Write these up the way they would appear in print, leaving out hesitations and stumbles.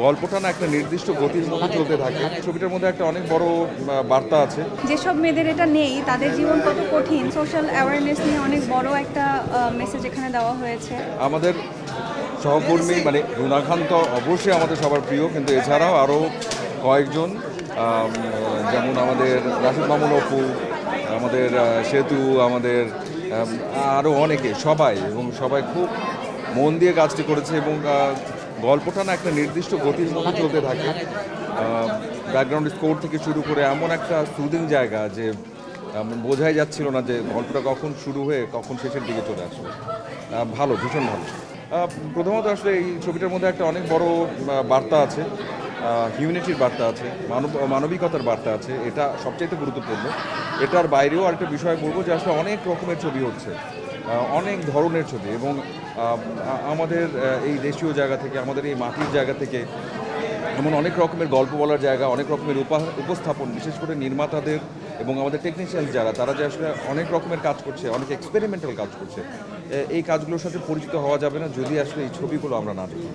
গল্পটা না একটা নির্দিষ্ট গতির মধ্যে চলতে থাকে। ছবিটার মধ্যে একটা অনেক বড় বার্তা আছে। যেসব মেয়েদের এটা নেই তাদের জীবন কত কঠিন, সোশ্যাল অ্যাওয়ারনেস নিয়ে অনেক বড় একটা মেসেজ এখানে দেওয়া হয়েছে। আমাদের সহকর্মী মানে রুনা খান তো অবশ্যই আমাদের সবার প্রিয়, কিন্তু এছাড়াও আরও কয়েকজন যেমন আমাদের রাশিদ মামুন অপু, আমাদের সেতু, আমাদের আরও অনেকে, সবাই এবং সবাই খুব মন দিয়ে কাজটি করেছে এবং গল্পটা না একটা নির্দিষ্ট গতির মধ্যে চলতে থাকে। ব্যাকগ্রাউন্ড স্কোর থেকে শুরু করে এমন একটা সুদিং জায়গা যে বোঝাই যাচ্ছিল না যে গল্পটা কখন শুরু হয়ে কখন শেষের দিকে চলে আসবে। ভালো, ভীষণ ভালো। প্রথমত আসলে এই ছবিটার মধ্যে একটা অনেক বড় বার্তা আছে, হিউম্যানিটির বার্তা আছে, মানবিকতার বার্তা আছে। এটা সবচাইতে গুরুত্বপূর্ণ। এটার বাইরেও আরেকটা বিষয় বলবো যে আসলে অনেক রকমের ছবি হচ্ছে, অনেক ধরনের ছবি, এবং আমাদের এই দেশীয় জায়গা থেকে, আমাদের এই মাটির জায়গা থেকে এমন অনেক রকমের গল্প বলার জায়গা, অনেক রকমের উপস্থাপন, বিশেষ করে নির্মাতাদের এবং আমাদের টেকনিশিয়ান যারা, তারা যে আসলে অনেক রকমের কাজ করছে, অনেক এক্সপেরিমেন্টাল কাজ করছে, এই কাজগুলোর সাথে পরিচিত হওয়া যাবে না যদি আসলে এই ছবিগুলো আমরা না দেখি।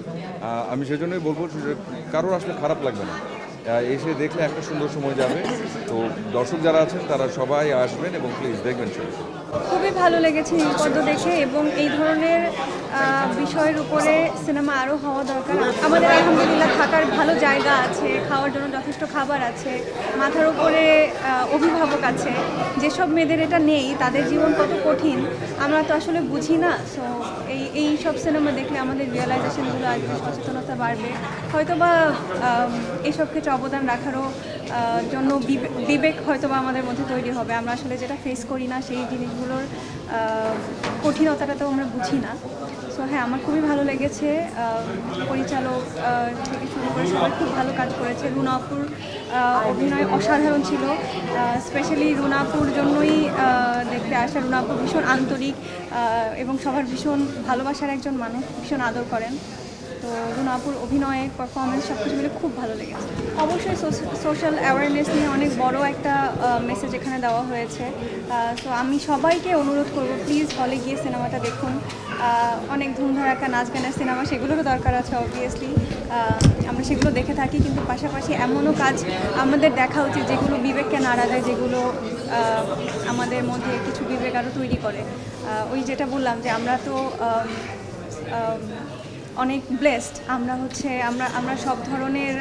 আমি সেজন্যই বলবো যে কারোর আসলে খারাপ লাগবে না, এসে দেখলে একটা সুন্দর সময় যাবে। তো দর্শক যারা আছেন তারা সবাই আসবেন এবং প্লিজ দেখবেন ছবি। খুবই ভালো লেগেছে নীলপদ্ম দেখে, এবং এই ধরনের বিষয়ের উপরে সিনেমা আরও হওয়া দরকার। আমাদের আলহামদুলিল্লাহ থাকার ভালো জায়গা আছে, খাওয়ার জন্য যথেষ্ট খাবার আছে, মাথার উপরে অভিভাবক আছে। যেসব মেয়েদের এটা নেই তাদের জীবন কত কঠিন আমরা তো আসলে বুঝি না। সো এই সব সিনেমা দেখলে আমাদের রিয়েলাইজেশনগুলো আসবে, সচেতনতা বাড়বে, হয়তোবা এইসব ক্ষেত্রে অবদান রাখারও জন্য বিবেক হয়তোবা আমাদের মধ্যে তৈরি হবে। আমরা আসলে যেটা ফেস করি না সেই জিনিসগুলোর কঠিনতাটা তো আমরা বুঝি না। সো হ্যাঁ, আমার খুবই ভালো লেগেছে। পরিচালক থেকে শুরু করে সবাই খুব ভালো কাজ করেছে। রুনা আপুর অভিনয় অসাধারণ ছিল। স্পেশালি রুনা আপুর জন্যই দেখতে আসা। রুনা আপু ভীষণ আন্তরিক এবং সবার ভীষণ ভালোবাসার একজন মানুষ, ভীষণ আদর করেন। তো রুনা আপুর অভিনয়, পারফরমেন্স সব কিছু মিলে খুব ভালো লেগেছে। অবশ্যই সোশ্যাল অ্যাওয়ারনেস নিয়ে অনেক বড় একটা মেসেজ এখানে দেওয়া হয়েছে। তো আমি সবাইকে অনুরোধ করব, প্লিজ হলে গিয়ে সিনেমাটা দেখুন। অনেক ধুমধারাক্কা নাচ গানের সিনেমা, সেগুলোরও দরকার আছে অবভিয়াসলি। আমরা সেগুলো দেখে থাকি, কিন্তু পাশাপাশি এমনও কাজ আমাদের দেখা উচিত যেগুলো বিবেককে নাড়া দেয়, যেগুলো আমাদের মধ্যে কিছু বিবেক আরও তৈরি করে। ওই যেটা বললাম যে আমরা তো অনেক ব্লেসড, আমরা সব ধরনের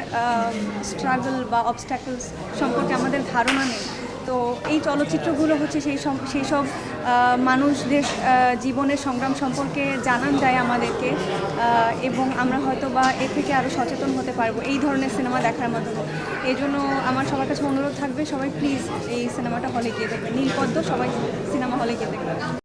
স্ট্রাগল বা অবস্ট্যাকলস সম্পর্কে আমাদের ধারণা নেই। তো এই চলচ্চিত্রগুলো হচ্ছে সেই সব মানুষদের জীবনের সংগ্রাম সম্পর্কে জানান যায় আমাদেরকে, এবং আমরা হয়তো বা এ থেকে আরও সচেতন হতে পারবো এই ধরনের সিনেমা দেখার মাধ্যমে। এই জন্য আমার সবার কাছে অনুরোধ থাকবে, সবাই প্লিজ এই সিনেমাটা হলে গিয়ে দেখবেন। নীলপদ্ম সবাই সিনেমা হলে গিয়ে দেখবেন।